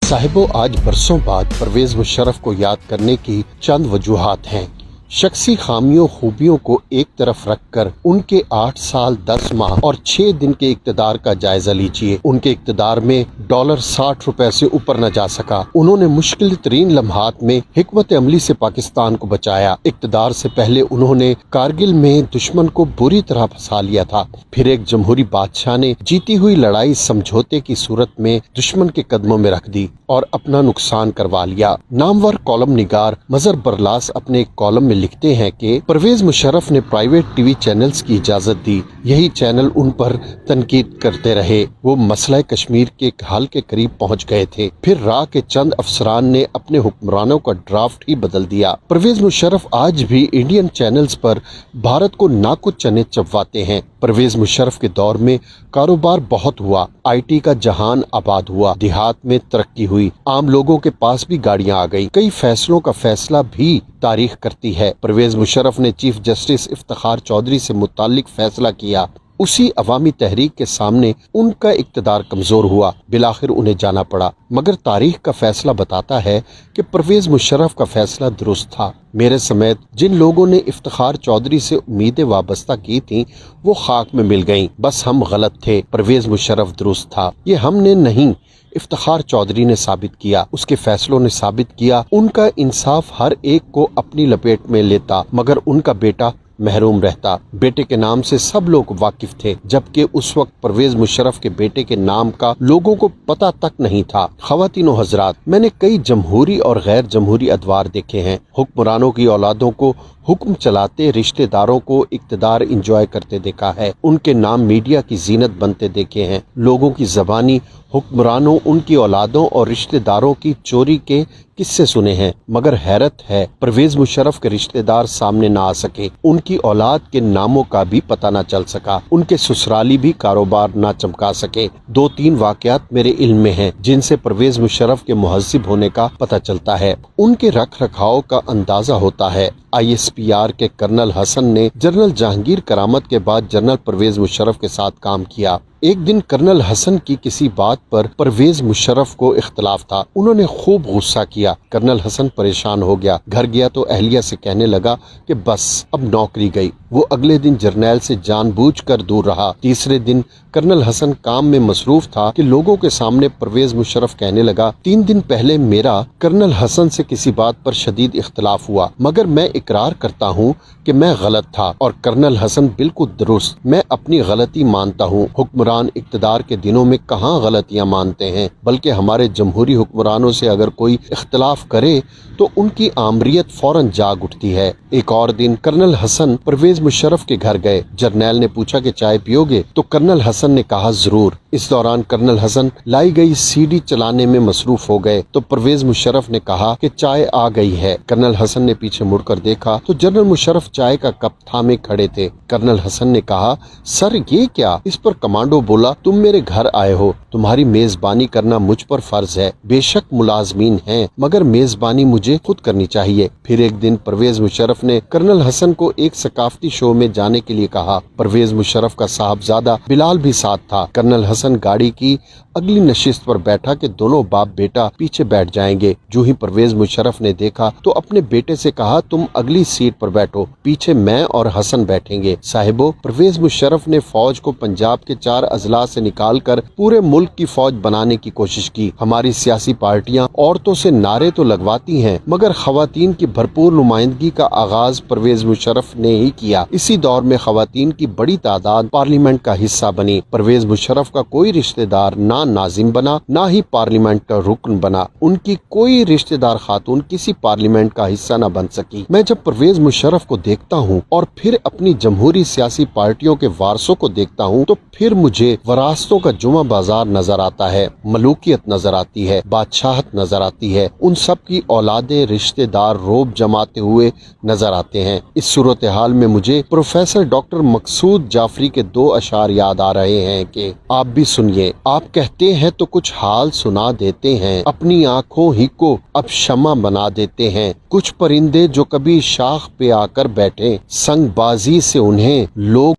साहिबो, आज बरसों बाद परवेज मुशर्रफ को याद करने की चंद वजूहात हैं। शख्सी खामियों खूबियों को एक तरफ रखकर उनके 8 साल 10 माह और 6 दिन के इक़्तिदार का जायजा लीजिए। उनके इक़्तिदार में $60 से ऊपर न जा सका। उन्होंने मुश्किल तरीन लम्हात में हिकमत अमली से पाकिस्तान को बचाया। इक़्तिदार से पहले उन्होंने कारगिल में दुश्मन को बुरी तरह फंसा लिया था। फिर एक जमहूरी बादशाह ने जीती हुई लड़ाई समझौते की सूरत में दुश्मन के कदमों में रख दी और अपना नुकसान करवा लिया। नामवर कॉलम निगार मजहर बरलास अपने एक कॉलम में लिखते हैं कि परवेज मुशर्रफ ने प्राइवेट टीवी चैनल्स की इजाजत दी, यही चैनल उन पर तनकीद करते रहे। वो मसला कश्मीर के हल के करीब पहुंच गए थे। फिर राह के चंद अफसरान ने अपने हुक्मरानों का ड्राफ्ट ही बदल दिया। परवेज मुशर्रफ आज भी इंडियन चैनल्स पर भारत को नाकुच चने चबवाते हैं। परवेज मुशर्रफ के दौर में कारोबार बहुत हुआ, IT का जहान आबाद हुआ, देहात में तरक्की हुई, आम लोगों के पास भी गाड़ियां आ गई। कई फैसलों का फैसला भी तारीख करती है। परवेज मुशर्रफ ने चीफ जस्टिस इफ्तिखार चौधरी से मुताल्लिक फैसला किया। उसी अवामी तहरीक के सामने उनका इक़्तिदार कमजोर हुआ, बिलाखिर उन्हें जाना पड़ा। मगर तारीख का फैसला बताता है कि परवेज मुशर्रफ का फैसला दुरुस्त था। मेरे समेत जिन लोगों ने इफ्तिखार चौधरी से उम्मीदें वाबस्ता की थीं, वो खाक में मिल गईं। बस हम गलत थे, परवेज मुशर्रफ दुरुस्त था। ये हमने नहीं, इफ्तिखार चौधरी ने साबित किया। उसके फैसलों ने साबित किया। उनका इंसाफ हर एक को अपनी लपेट में लेता, मगर उनका बेटा महरूम रहता। बेटे के नाम से सब लोग वाकिफ थे, जबकि उस वक्त परवेज मुशर्रफ के बेटे के नाम का लोगों को पता तक नहीं था। ख्वातीन और हजरात, मैंने कई जमहूरी और गैर जमहूरी अदवार देखे हैं। हुक्मरानों की औलादों को हुक्म चलाते, रिश्तेदारों को इक़्तिदार इंजॉय करते देखा है। उनके नाम मीडिया की जीनत बनते देखे हैं। लोगों की ज़बानी हुक्मरानों, उनकी औलादों और रिश्तेदारों की चोरी के किस्से सुने हैं। मगर हैरत है, परवेज मुशर्रफ के रिश्तेदार सामने ना आ सके। उनकी औलाद के नामों का भी पता ना चल सका। उनके ससुराली भी कारोबार ना चमका सके। 2-3 वाकयात मेरे इल्म में हैं, जिनसे परवेज मुशर्रफ के मुहज्जिब होने का पता चलता है। उनके रख रखाव का अंदाजा होता है। ISPR के कर्नल हसन ने जनरल जहांगीर करामत के बाद जनरल परवेज मुशर्रफ के साथ काम किया। एक दिन कर्नल हसन की किसी बात पर परवेज मुशर्रफ को इख्तलाफ था। उन्होंने खूब गुस्सा किया। कर्नल हसन परेशान हो गया। घर गया तो अहलिया से कहने लगा कि बस अब नौकरी गई। वो अगले दिन जर्नैल से जानबूझकर दूर रहा। तीसरे दिन कर्नल हसन काम में मसरूफ था कि लोगों के सामने परवेज मुशर्रफ कहने लगा, 3 दिन पहले मेरा कर्नल हसन से किसी बात पर शदीद इख्तलाफ हुआ, मगर मैं इकरार करता हूँ कि मैं गलत था और कर्नल हसन बिल्कुल दुरुस्त। मैं अपनी गलती मानता हूँ। हुक्मरान इक़्तिदार के दिनों में कहाँ गलतियाँ मानते हैं, बल्कि हमारे जमहूरी हुक्मरानों से अगर कोई इख्तलाफ करे तो उनकी आमरीत फौरन जाग उठती है। एक और दिन कर्नल हसन परवेज मुशर्रफ के घर गए। जर्नैल ने पूछा कि चाय पियोगे, तो कर्नल हसन ने कहा जरूर। इस दौरान कर्नल हसन लाई गई CD चलाने में मसरूफ हो गए तो परवेज मुशर्रफ ने कहा कि चाय आ गई है। कर्नल हसन ने पीछे मुड़कर देखा तो जनरल मुशर्रफ चाय का कप थामे खड़े थे। कर्नल हसन ने कहा, सर ये क्या? इस पर कमांडो बोला, तुम मेरे घर आए हो, तुम्हारी मेजबानी करना मुझ पर फर्ज है। बेशक मुलाजमीन हैं, मगर मेजबानी मुझे खुद करनी चाहिए। फिर एक दिन परवेज मुशर्रफ ने कर्नल हसन को एक सकाफती शो में जाने के लिए कहा। परवेज मुशर्रफ का साहबजादा बिलाल भी साथ था। कर्नल हसन गाड़ी की अगली नशिस्त पर बैठा कि दोनों बाप बेटा पीछे बैठ जाएंगे। जो ही परवेज मुशर्रफ ने देखा तो अपने बेटे से कहा, तुम अगली सीट पर बैठो, पीछे मैं और हसन बैठेंगे। साहिबो, परवेज मुशर्रफ ने फौज को पंजाब के 4 अजला से निकालकर पूरे मुल्क की फौज बनाने की कोशिश की। हमारी सियासी पार्टियां औरतों से नारे तो लगवाती हैं, मगर खवातीन की भरपूर नुमाइंदगी का आगाज परवेज मुशर्रफ ने ही किया। इसी दौर में खवातीन की बड़ी तादाद पार्लियामेंट का हिस्सा बनी। परवेज मुशर्रफ का कोई रिश्तेदार ना नाजिम बना, ना ही पार्लियामेंट का रुकन बना। उनकी कोई रिश्तेदार खातून किसी पार्लियामेंट का हिस्सा न बन सकी। मैं जब परवेज मुशर्रफ को देखता हूँ और फिर अपनी जमहूरी सियासी पार्टियों के वारसों को देखता हूँ तो फिर मुझे वरासतों का जुमा बाजार नजर आता है, मलूकियत नजर आती है, बादशाहत नजर आती है। उन सब की औलादे, रिश्तेदार रोब जमाते हुए नजर आते हैं। इस सूरत हाल में मुझे प्रोफेसर डॉक्टर मकसूद जाफरी के 2 अशार याद आ रहे हैं कि आप भी सुनिए। आप कहते हैं तो कुछ हाल सुना देते हैं, अपनी आंखों ही को अब शमा बना देते हैं। कुछ परिंदे जो कभी शाख पे आकर बैठे, संगबाजी से उन्हें लोग